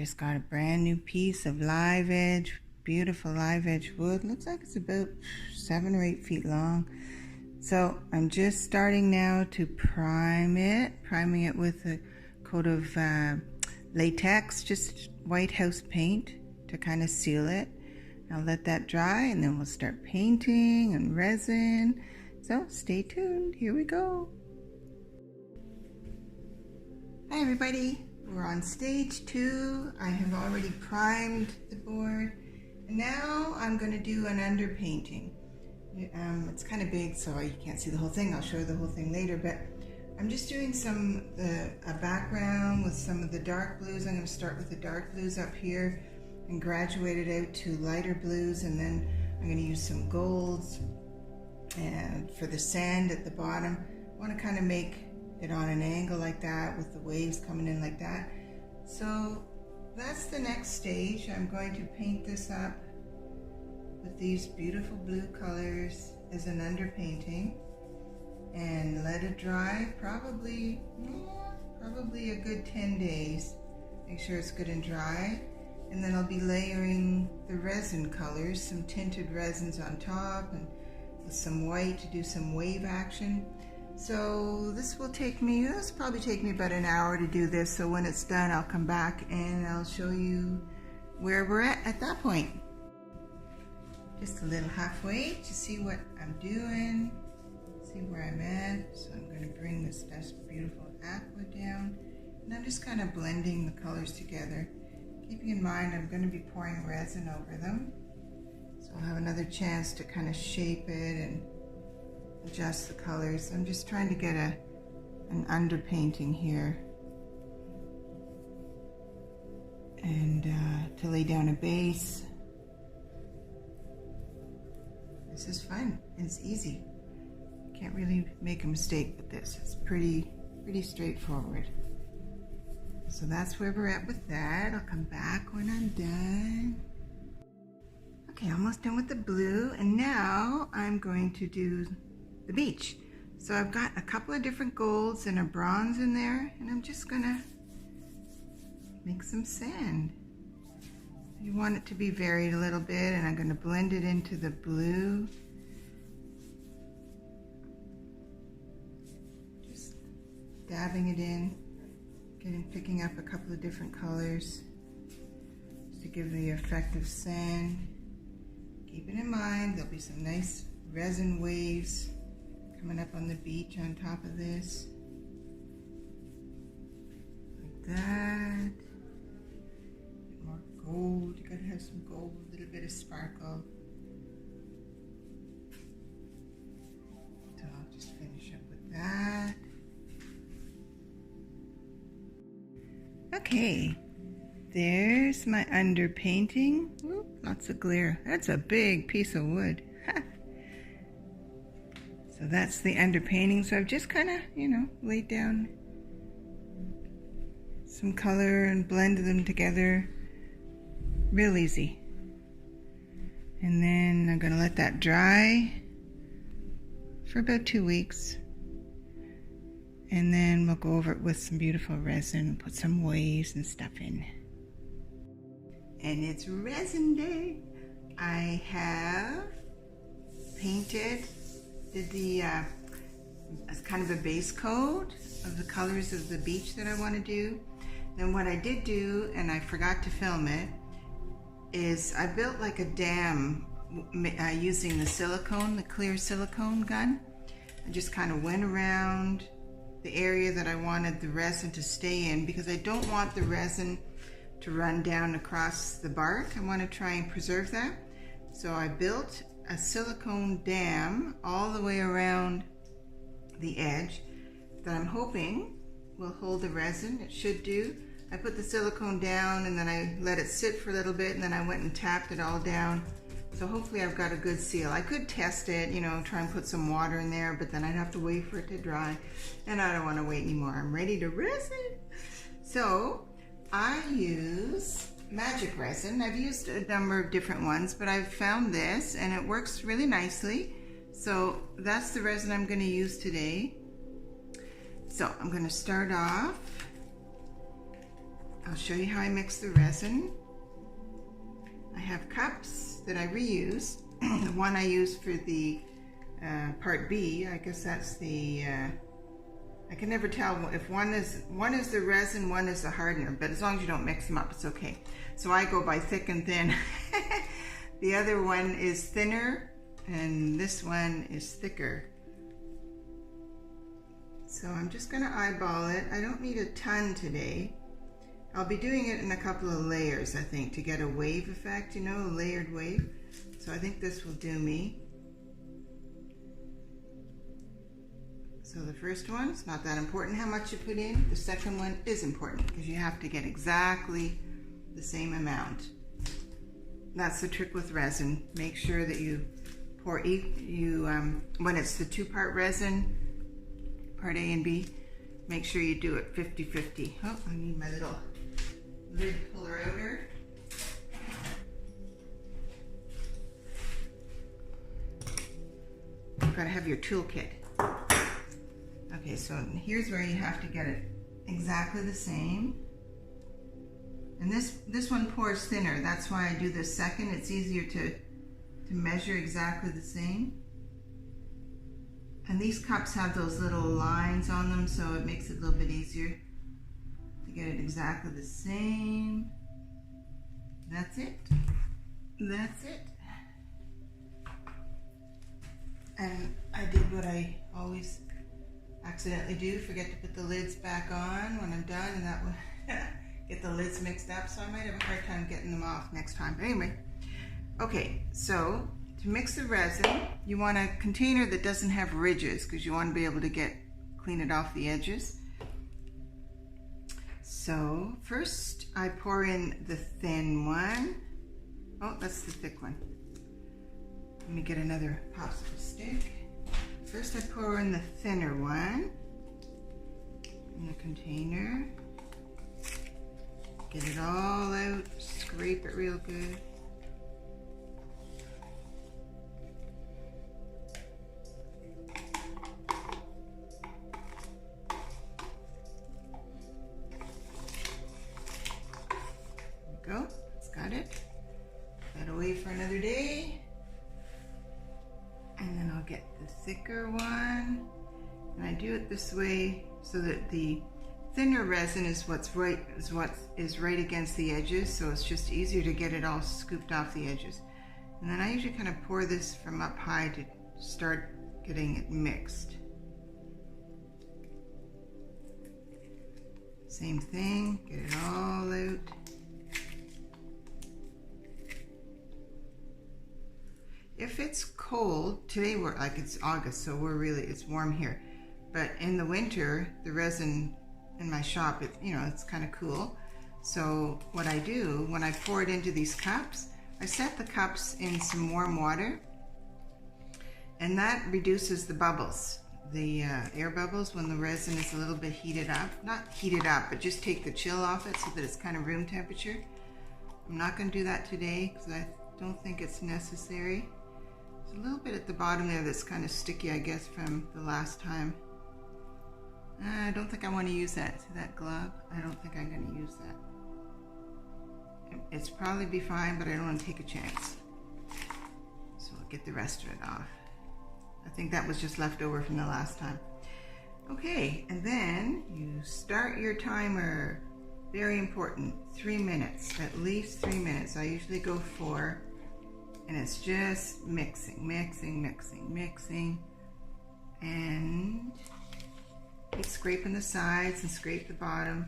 just got a brand new piece of live edge, beautiful live edge wood. Looks like it's about 7 or 8 feet long. So I'm just starting now to priming it with a coat of latex, just white house paint to kind of seal it. I'll let that dry and then we'll start painting and resin. So stay tuned, here we go. Hi everybody, we're on stage 2. I have already primed the board and now I'm going to do an underpainting. It's kind of big so you can't see the whole thing. I'll show you the whole thing later, but I'm just doing a background with some of the dark blues. I'm going to start with the dark blues up here and graduate it out to lighter blues, and then I'm going to use some golds and for the sand at the bottom. I want to kind of make it on an angle like that with the waves coming in like that. So that's the next stage. I'm going to paint this up with these beautiful blue colors as an underpainting and let it dry probably a good 10 days. Make sure it's good and dry. And then I'll be layering the resin colors, some tinted resins on top and with some white to do some wave action. So this will probably take me about an hour to do this. So when it's done, I'll come back and I'll show you where we're at that point. Just a little halfway to see what I'm doing, see where I'm at. So I'm going to bring this beautiful aqua down, and I'm just kind of blending the colors together. Keeping in mind I'm going to be pouring resin over them, so I'll have another chance to kind of shape it and adjust the colors. I'm just trying to get an underpainting here and to lay down a base. This is fun. It's easy. Can't really make a mistake with this. It's pretty straightforward. So that's where we're at with that. I'll come back when I'm done. Okay, almost done with the blue, and now I'm going to do the beach. So I've got a couple of different golds and a bronze in there, and I'm just gonna make some sand. You want it to be varied a little bit, and I'm going to blend it into the blue. Just dabbing it in, picking up a couple of different colors just to give the effect of sand. Keeping in mind there'll be some nice resin waves coming up on the beach on top of this. Like that. Gold, you gotta have some gold, a little bit of sparkle. So I'll just finish up with that. Okay, there's my underpainting. Ooh, lots of glare. That's a big piece of wood. So that's the underpainting. So I've just kind of, laid down some color and blended them together. Real easy. And then I'm going to let that dry for about 2 weeks. And then we'll go over it with some beautiful resin, put some waves and stuff in. And it's resin day. I have painted, as kind of a base coat of the colors of the beach that I want to do. Then what I did do, and I forgot to film it, is I built like a dam using the clear silicone gun. I just kind of went around the area that I wanted the resin to stay in, because I don't want the resin to run down across the bark. I want to try and preserve that. So I built a silicone dam all the way around the edge that I'm hoping will hold the resin. It should do. I put the silicone down and then I let it sit for a little bit, and then I went and tapped it all down. So hopefully I've got a good seal. I could test it, try and put some water in there, but then I'd have to wait for it to dry, and I don't want to wait anymore. I'm ready to resin. So I use Magic Resin. I've used a number of different ones, but I've found this and it works really nicely. So that's the resin I'm going to use today. So I'm going to start off I'll show you how I mix the resin. I have cups that I reuse. The one I use for the part B, I guess that's the, I can never tell if one is the resin, one is the hardener, but as long as you don't mix them up, it's okay. So I go by thick and thin. The other one is thinner, and this one is thicker. So I'm just gonna eyeball it. I don't need a ton today. I'll be doing it in a couple of layers, I think, to get a wave effect, you know, a layered wave. So I think this will do me. So the first one, it's not that important how much you put in. The second one is important because you have to get exactly the same amount. That's the trick with resin. Make sure that you pour when it's the two-part resin, part A and B, make sure you do it 50-50. Oh, I need my little lid puller outer. You've got to have your toolkit. Okay, so here's where you have to get it exactly the same. And this one pours thinner. That's why I do this second. It's easier to measure exactly the same. And these cups have those little lines on them, so it makes it a little bit easier to get it exactly the same. That's it. That's it. And I did what I always accidentally do, forget to put the lids back on when I'm done, and that would get the lids mixed up, so I might have a hard time getting them off next time. But anyway, okay, so to mix the resin, you want a container that doesn't have ridges because you want to be able to clean it off the edges. So first I pour in the thin one. Oh, that's the thick one. Let me get another popsicle stick. First I pour in the thinner one in the container. Get it all out, scrape it real good. There we go, it's got it. Put that away for another day. And then I'll get the thicker one. And I do it this way so that the thinner resin is what is right against the edges, so it's just easier to get it all scooped off the edges. And then I usually kind of pour this from up high to start getting it mixed. Same thing, get it all out. If it's cold, today it's August, so it's warm here. But in the winter, the resin in my shop, it's kind of cool. So what I do, when I pour it into these cups, I set the cups in some warm water, and that reduces the bubbles, the air bubbles when the resin is a little bit heated up. Not heated up, but just take the chill off it so that it's kind of room temperature. I'm not going to do that today because I don't think it's necessary. There's a little bit at the bottom there that's kind of sticky, I guess, from the last time. I don't think I want to use that. See that glove? I don't think I'm going to use that. It's probably be fine, but I don't want to take a chance. So I'll get the rest of it off. I think that was just left over from the last time. Okay, and then you start your timer. Very important, 3 minutes, at least 3 minutes. I usually go 4, and it's just mixing, mixing, mixing, mixing, and keep scraping the sides and scrape the bottom.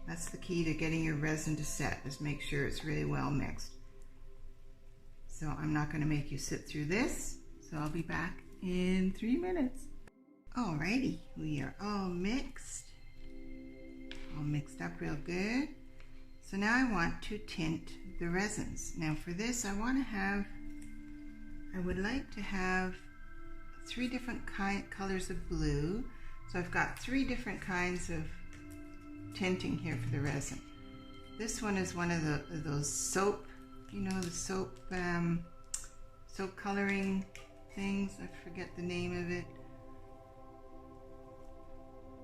That's the key to getting your resin to set, is make sure it's really well mixed. So I'm not going to make you sit through this, so I'll be back in 3 minutes. Alrighty, we are all mixed up real good. So now I want to tint the resins. Now for this I would like to have 3 different colors of blue. So I've got 3 different kinds of tinting here for the resin. This one is one of those soap, the soap coloring things. I forget the name of it.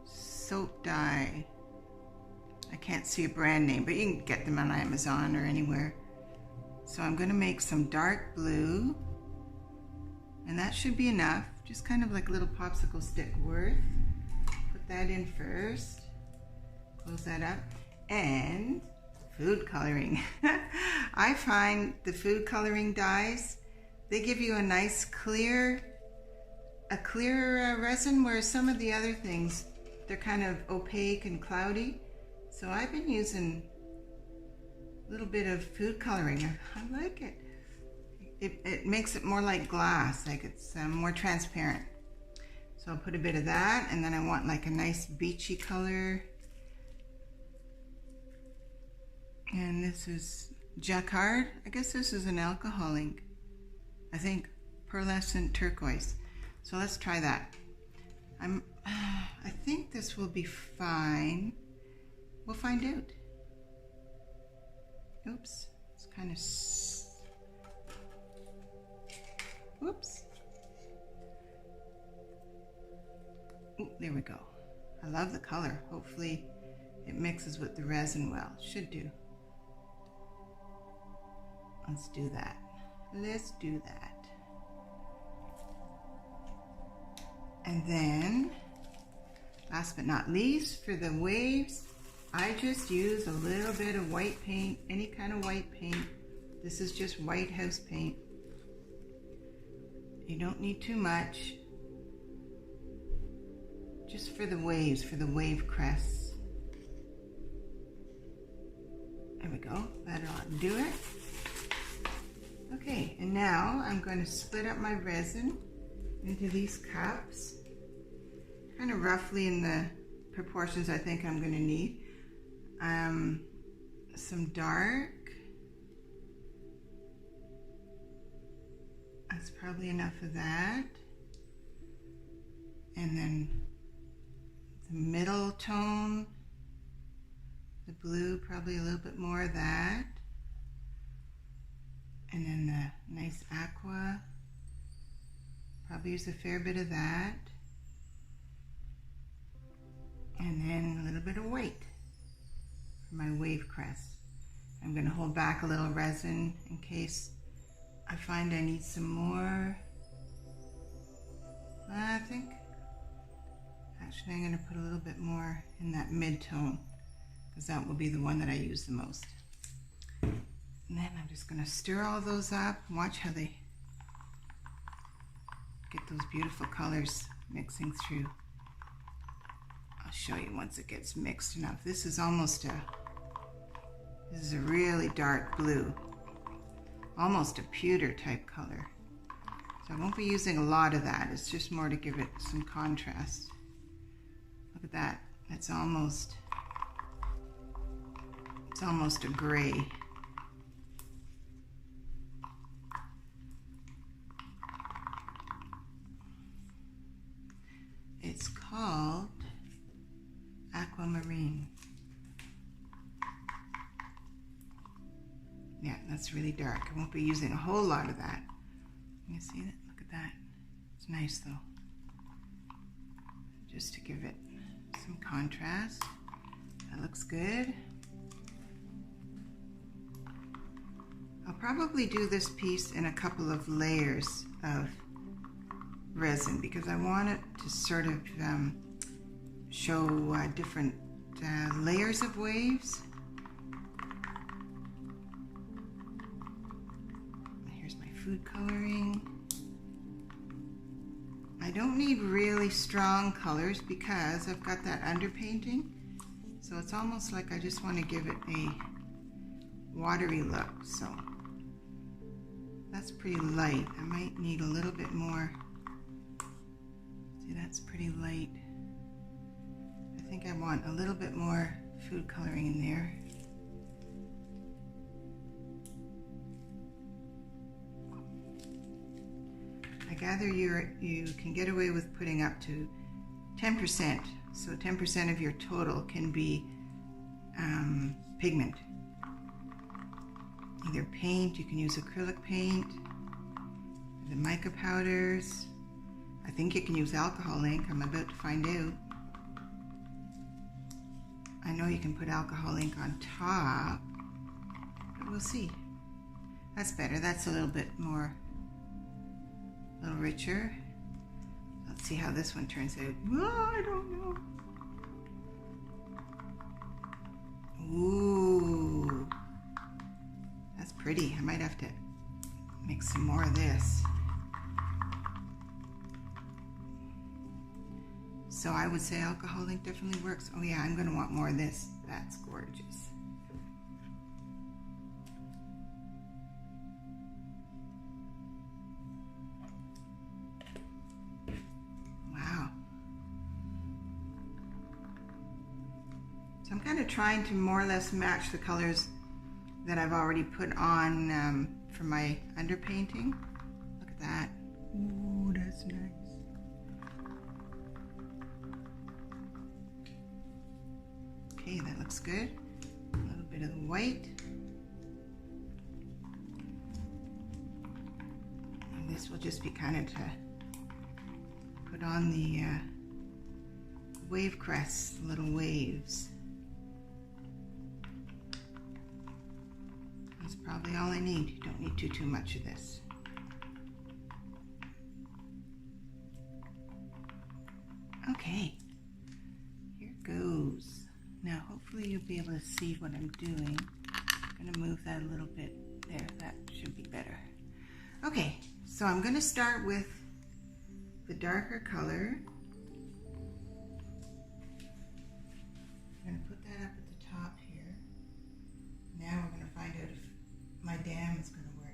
Soap dye. I can't see a brand name, but you can get them on Amazon or anywhere. So I'm going to make some dark blue, and that should be enough, just kind of like a little popsicle stick worth. Put that in first, close that up, and food coloring. I find the food coloring dyes, they give you a nice clear resin, whereas some of the other things, they're kind of opaque and cloudy. So I've been using a little bit of food coloring. I like it. It makes it more like glass, like it's more transparent. So I'll put a bit of that, and then I want like a nice beachy color. And this is Jacquard. I guess this is an alcohol ink. I think pearlescent turquoise. So let's try that. I think this will be fine. We'll find out. Oops, it's kind of, whoops. Ooh, there we go. I love the color. Hopefully it mixes with the resin well. Should do. Let's do that. Let's do that. And then, last but not least, for the waves, I just use a little bit of white paint, any kind of white paint. This is just white house paint. You don't need too much. Just for the waves, for the wave crests. There we go, that ought to do it. Okay, and now I'm going to split up my resin into these cups, kind of roughly in the proportions I think I'm going to need. Some dark, that's probably enough of that, and then the middle tone, the blue, probably a little bit more of that, and then the nice aqua, probably use a fair bit of that, and then a little bit of white for my wave crest. I'm going to hold back a little resin in case I find I need some more. I think actually I'm going to put a little bit more in that mid-tone, because that will be the one that I use the most. And then I'm just going to stir all those up and watch how they get those beautiful colors mixing through. I'll show you once it gets mixed enough. This is a really dark blue, almost a pewter type color. So I won't be using a lot of that. It's just more to give it some contrast. Look at that. It's almost a gray. It's called Aquamarine. Yeah, that's really dark. I won't be using a whole lot of that. You see that? Look at that. It's nice though. Just to give it some contrast. That looks good. I'll probably do this piece in a couple of layers of resin because I want it to sort of show different layers of waves. Here's my food coloring. I don't need really strong colors because I've got that underpainting, so it's almost like I just want to give it a watery look. So that's pretty light. I might need a little bit more. See, that's pretty light. I think I want a little bit more food coloring in there. I gather you can get away with putting up to 10%. So 10% of your total can be pigment. Either paint, you can use acrylic paint, the mica powders. I think you can use alcohol ink, I'm about to find out. I know you can put alcohol ink on top, but we'll see. That's better. That's a little bit more, a little richer. Let's see how this one turns out. Oh, I don't know. Ooh, that's pretty. I might have to mix some more of this. So I would say alcohol ink definitely works. Oh yeah, I'm gonna want more of this. That's gorgeous. Wow. So I'm kind of trying to more or less match the colors that I've already put on for my underpainting. Look at that. Ooh, that's nice. Okay, that looks good. A little bit of the white. And this will just be kind of to put on the wave crests, little waves. That's probably all I need. You don't need too much of this. Okay, here goes. Now, hopefully you'll be able to see what I'm doing. I'm gonna move that a little bit there. That should be better. Okay, so I'm gonna start with the darker color. I'm gonna put that up at the top here. Now we're gonna find out if my dam is gonna work.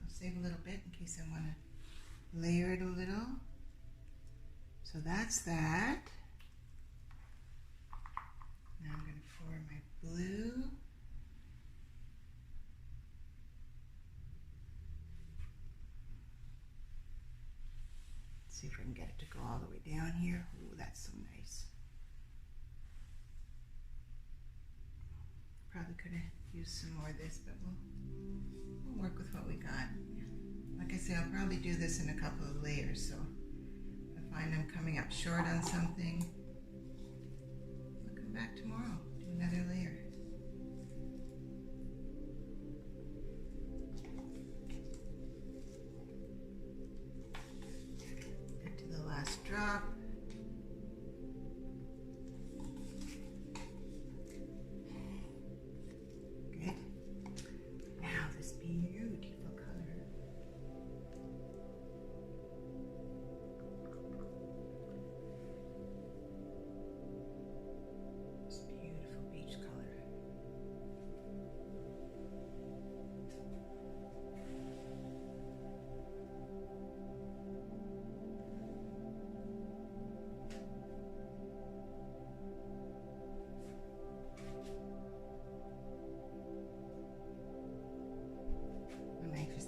Save a little bit in case I want to layer it a little. So that's that. Now I'm going to pour my blue. Let's see if I can get it to go all the way down here. Ooh, that's so nice. Probably could have used some more of this, but we'll work with what we got. Like I said, I'll probably do this in a couple of layers, so if I find I'm coming up short on something, I'll come back tomorrow, do another layer. Get to the last drop.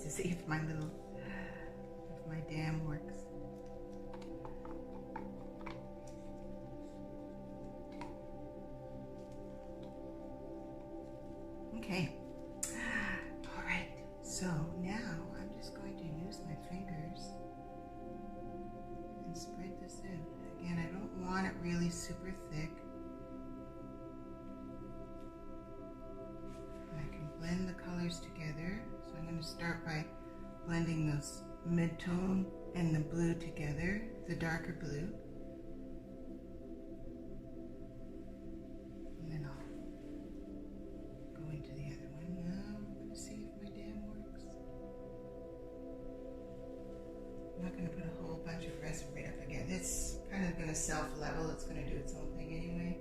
See if my dam works. Okay. All right. So now I'm just going to use my fingers and spread this out. Again, I don't want it really super thick. And I can blend the colors together. So I'm going to start by blending those mid-tone and the blue together, the darker blue. And then I'll go into the other one. Now I'm going to see if my dam works. I'm not going to put a whole bunch of resin right up again. It's kind of going to self-level. It's going to do its own thing anyway.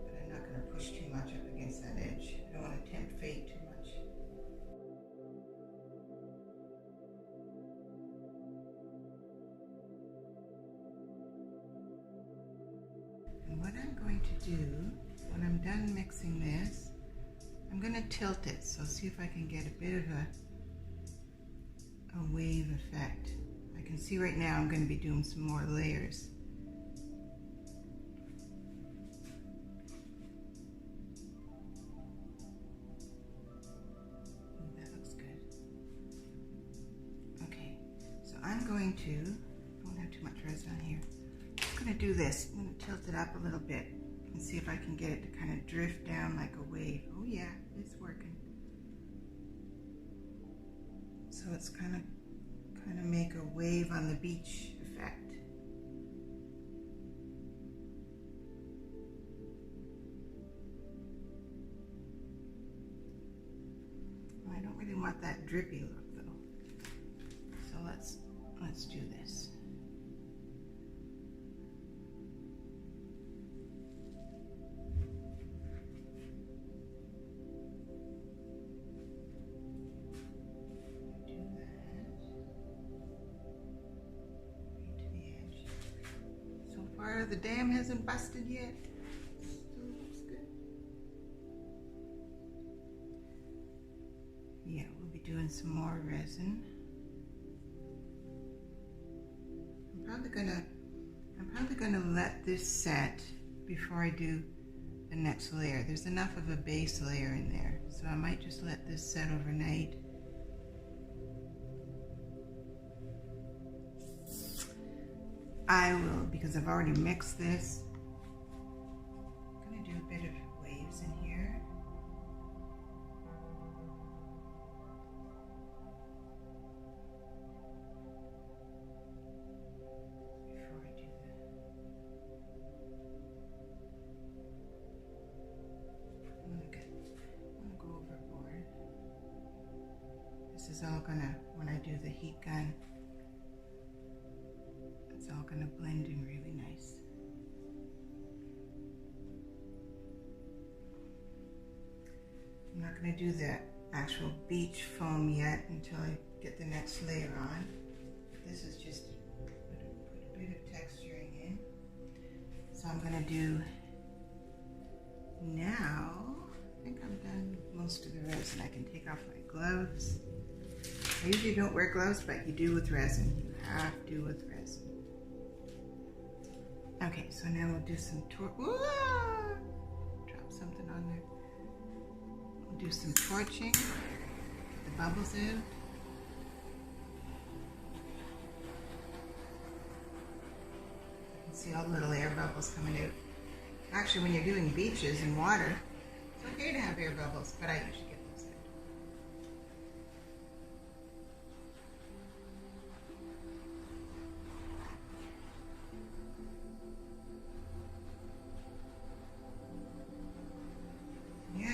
But I'm not going to push too much up against that edge. I don't want to tempt fate too much. What I'm going to do, when I'm done mixing this, I'm going to tilt it. So see if I can get a bit of a wave effect. I can see right now I'm going to be doing some more layers. layers on here. I'm going to do this. I'm going to tilt it up a little bit and see if I can get it to kind of drift down like a wave. Oh yeah, it's working. So it's kind of make a wave on the beach effect. I don't really want that drippy look though. So let's do this. The dam hasn't busted yet. Still looks good. Yeah, we'll be doing some more resin. I'm probably gonna let this set before I do the next layer. There's enough of a base layer in there, so I might just let this set overnight. I will, because I've already mixed this. I'm going to do a bit of waves in here. Before I do that. I'm going to go overboard. This is all going to, when I do the heat gun, it's all going to blend in really nice. I'm not going to do the actual beach foam yet until I get the next layer on. This is just put a bit of texturing in. So I'm going to do now, I think I'm done with most of the resin. I can take off my gloves. I usually don't wear gloves, but you do with resin. You have to with resin. Okay, so now we'll do some drop something on there. We'll do some torching, get the bubbles out. You can see all the little air bubbles coming out. Actually, when you're doing beaches and water, it's okay to have air bubbles, but I usually get those out. I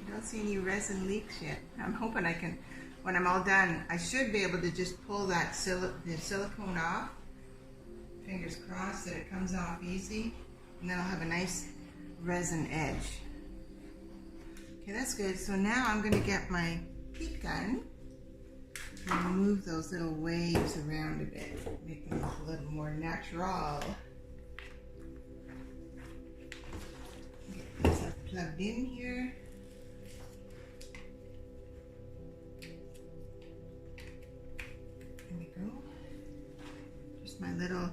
don't see any resin leaks yet. I'm hoping I can, when I'm all done, I should be able to just pull that the silicone off. Fingers crossed that it comes off easy, and then I'll have a nice resin edge. Okay, that's good. So now I'm going to get my heat gun and move those little waves around a bit, make them look a little more natural. Get this plugged in here. There we go. Just my little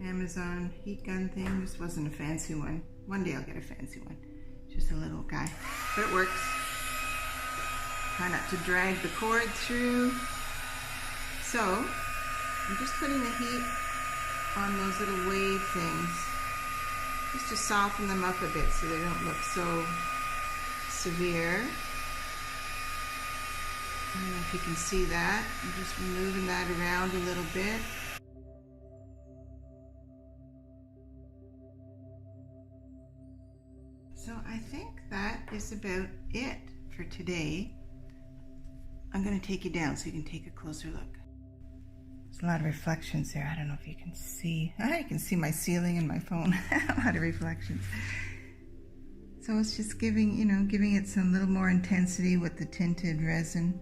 Amazon heat gun thing. This wasn't a fancy one. One day I'll get a fancy one. Just a little guy, but it works. Try not to drag the cord through. So I'm just putting the heat on those little wave things, just to soften them up a bit so they don't look so severe. I don't know if you can see that. I'm just moving that around a little bit. So I think that is about it for today. I'm going to take you down so you can take a closer look. There's a lot of reflections there. I don't know if you can see. I can see my ceiling and my phone. A lot of reflections. So it's just giving it some little more intensity with the tinted resin.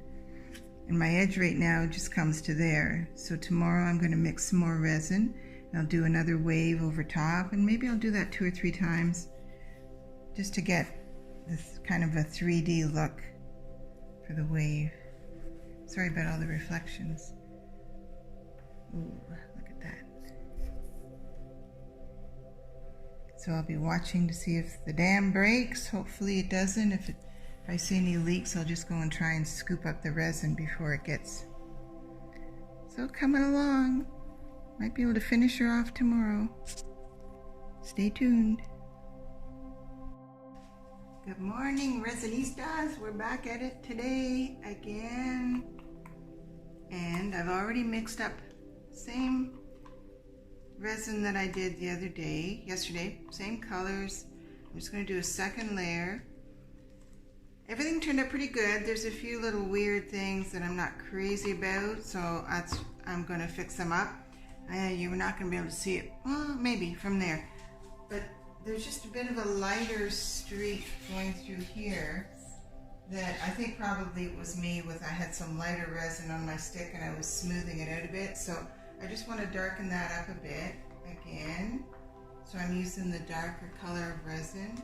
And my edge right now just comes to there. So tomorrow I'm going to mix some more resin. And I'll do another wave over top, and maybe I'll do that 2 or 3 times just to get this kind of a 3D look for the wave. Sorry about all the reflections. Ooh, look at that. So I'll be watching to see if the dam breaks. Hopefully it doesn't. If I see any leaks, I'll just go and try and scoop up the resin before it gets. So coming along. Might be able to finish her off tomorrow. Stay tuned. Good morning, Resinistas. We're back at it today again. And I've already mixed up same resin that I did the other day, yesterday, same colors. I'm just going to do a second layer. Everything turned out pretty good. There's a few little weird things that I'm not crazy about, so I'm going to fix them up. You're not going to be able to see it, well, maybe from there, but there's just a bit of a lighter streak going through here that I think probably it was me I had some lighter resin on my stick and I was smoothing it out a bit, so I just want to darken that up a bit again. So I'm using the darker color of resin.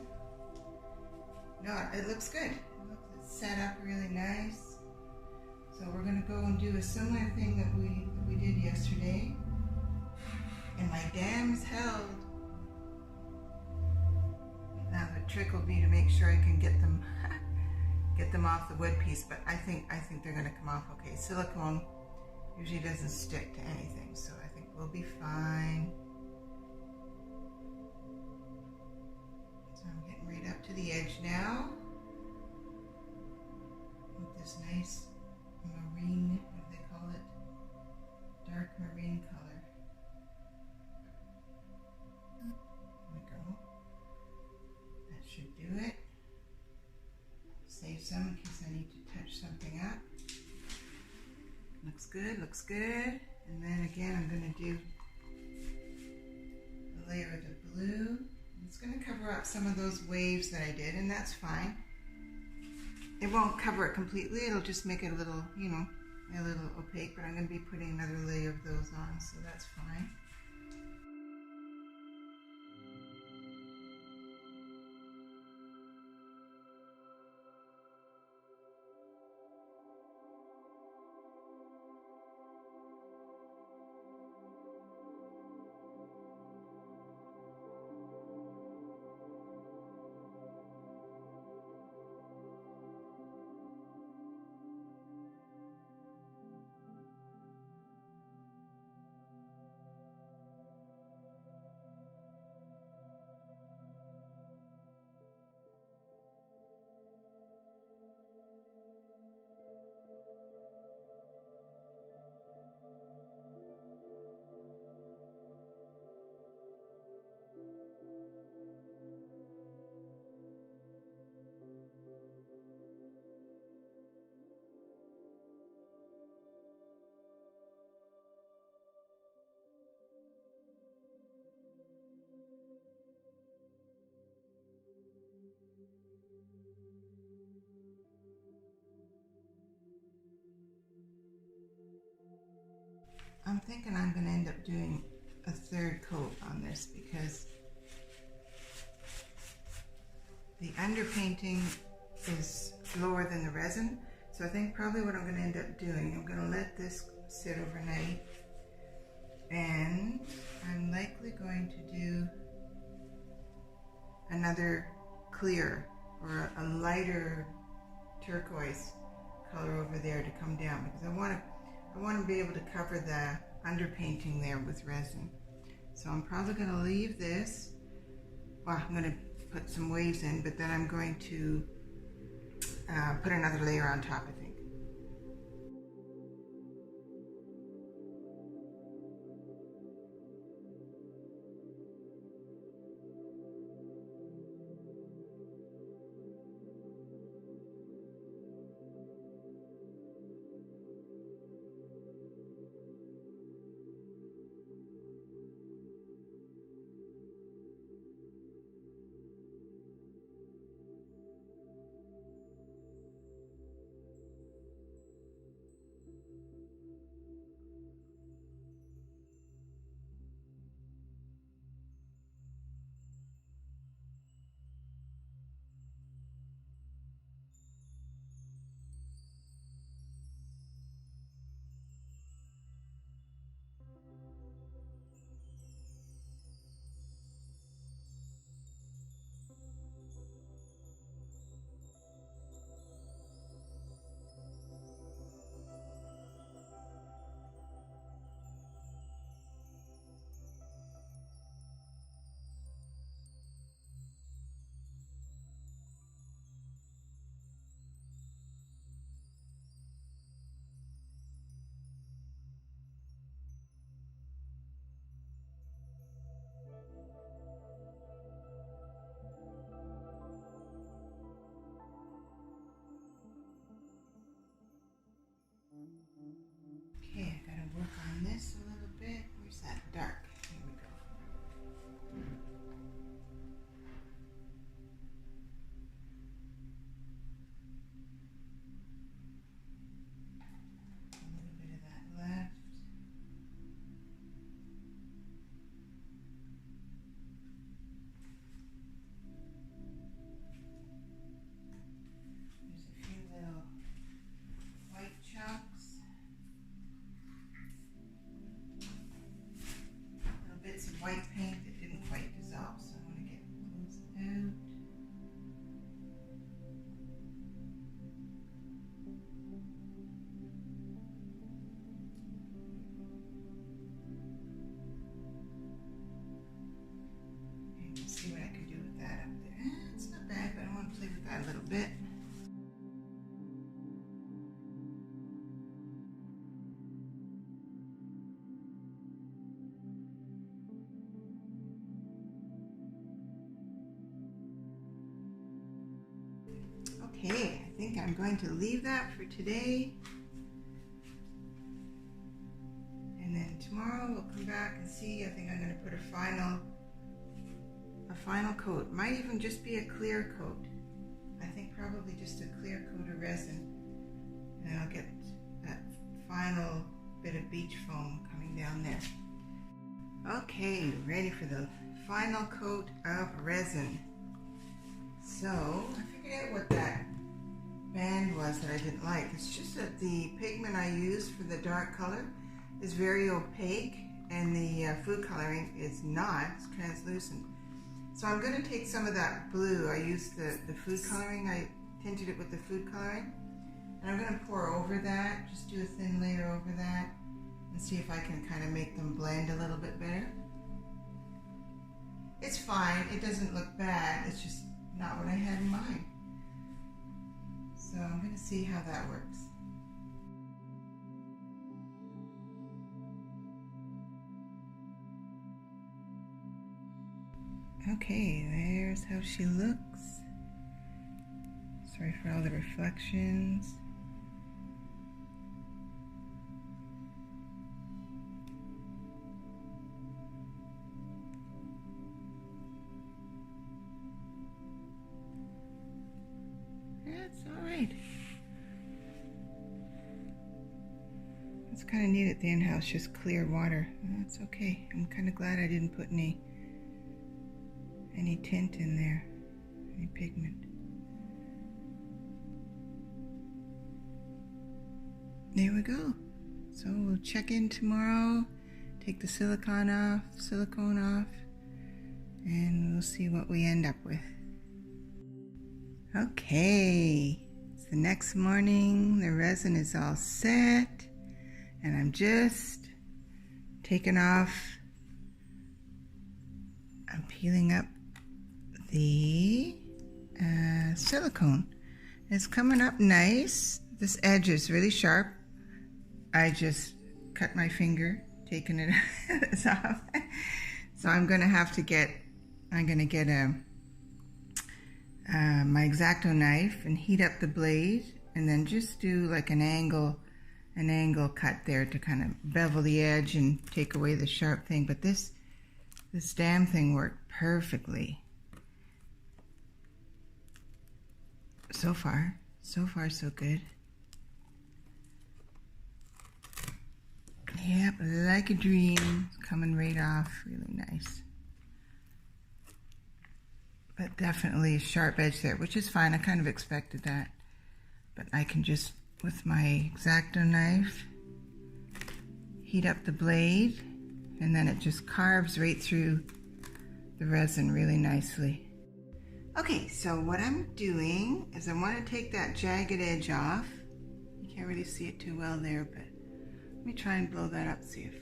No, it looks good. It's set up really nice. So we're going to go and do a similar thing that we did yesterday. And my dam's held. Now the trick will be to make sure I can get them off the wood piece, but I think they're going to come off okay. Silicone usually doesn't stick to anything, so I think we'll be fine. So I'm getting right up to the edge now with this nice marine, what do they call it? Dark marine color. Should do it. Save some in case I need to touch something up. Looks good, looks good. And then again, I'm going to do a layer of the blue. It's going to cover up some of those waves that I did, and that's fine. It won't cover it completely. It'll just make it a little, you know, a little opaque, but I'm going to be putting another layer of those on, so that's fine. I'm thinking I'm going to end up doing a third coat on this because the underpainting is lower than the resin. So I think probably what I'm going to end up doing, I'm going to let this sit overnight, and I'm likely going to do another clear or a lighter turquoise color over there to come down, because I want to be able to cover the underpainting there with resin. So I'm probably going to leave this. Well, I'm going to put some waves in, but then I'm going to put another layer on top, I think. think I'm going to leave that for today. And then tomorrow we'll come back and see. I think I'm going to put a final coat. Might even just be a clear coat. I think probably just a clear coat of resin. And I'll get that final bit of beach foam coming down there. Okay, ready for the final coat of resin. So I figured out what that band was that I didn't like. It's just that the pigment I used for the dark color is very opaque, and the food coloring is not. It's translucent. So I'm going to take some of that blue. I used the food coloring. I tinted it with the food coloring. And I'm going to pour over that, just do a thin layer over that, and see if I can kind of make them blend a little bit better. It's fine. It doesn't look bad. It's just not what I had in mind. So I'm going to see how that works. Okay, there's how she looks. Sorry for all the reflections. That's all right. It's kind of neat at the end how it's just clear water. That's okay. I'm kind of glad I didn't put any tint in there, any pigment. There we go. So we'll check in tomorrow, take the silicone off, and we'll see what we end up with. Okay, it's the next morning. The resin is all set, and I'm just taking off. I'm peeling up the silicone. It's coming up nice. This edge is really sharp. I just cut my finger taking it off. So I'm gonna get my X-Acto knife and heat up the blade, and then just do like an angle cut there to kind of bevel the edge and take away the sharp thing. But this damn thing worked perfectly. So far so good. Yep, like a dream. It's coming right off, really nice. But definitely a sharp edge there, which is fine. I kind of expected that. But I can just, with my X-Acto knife, heat up the blade, and then it just carves right through the resin really nicely. Okay, so what I'm doing is I want to take that jagged edge off. You can't really see it too well there, but let me try and blow that up, see if...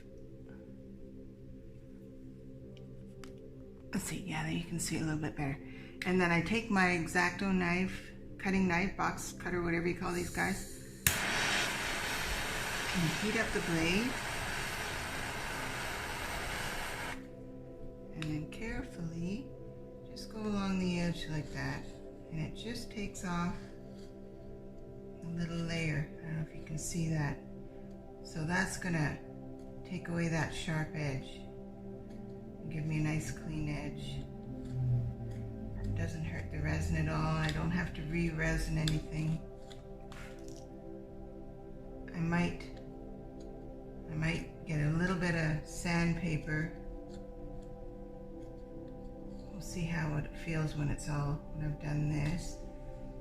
Let's see, yeah, there you can see it a little bit better. And then I take my X-Acto knife, cutting knife, box cutter, whatever you call these guys, and heat up the blade. And then carefully just go along the edge like that, and it just takes off a little layer. I don't know if you can see that. So that's gonna take away that sharp edge and give me a nice clean edge. It doesn't hurt the resin at all. I don't have to re-resin anything. I might get a little bit of sandpaper. See how it feels when I've done this.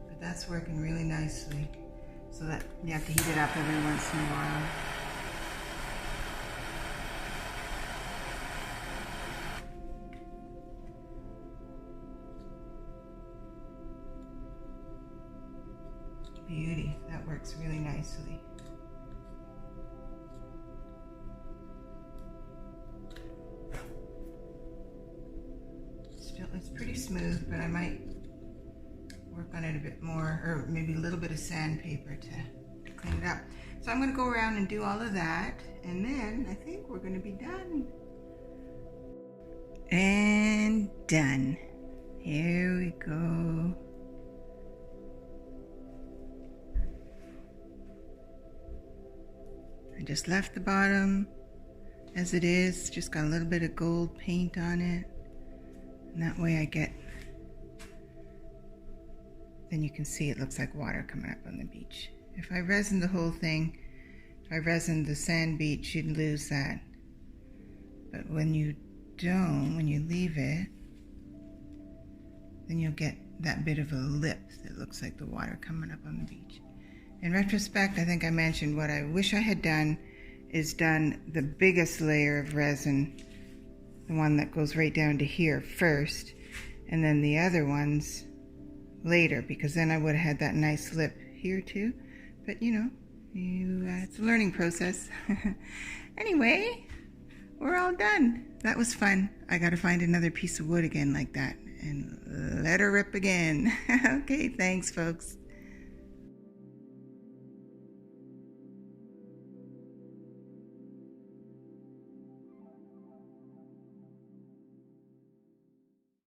But that's working really nicely. So that you have to heat it up every once in a while. Beauty, that works really nicely. It's pretty smooth, but I might work on it a bit more, or maybe a little bit of sandpaper to clean it up. So I'm going to go around and do all of that, and then I think we're going to be done. And done. Here we go. I just left the bottom as it is, just got a little bit of gold paint on it, and that way I get, then you can see it looks like water coming up on the beach. If I resin the whole thing, if I resin the sand beach, you'd lose that. But when you don't, when you leave it, then you'll get that bit of a lip that looks like the water coming up on the beach. In retrospect, I think I mentioned what I wish I had done is done the biggest layer of resin, the one that goes right down to here first, and then the other ones later, because then I would have had that nice lip here too. But you know, it's a learning process. Anyway, we're all done. That was fun. I gotta find another piece of wood again like that and let her rip again. Okay, thanks folks.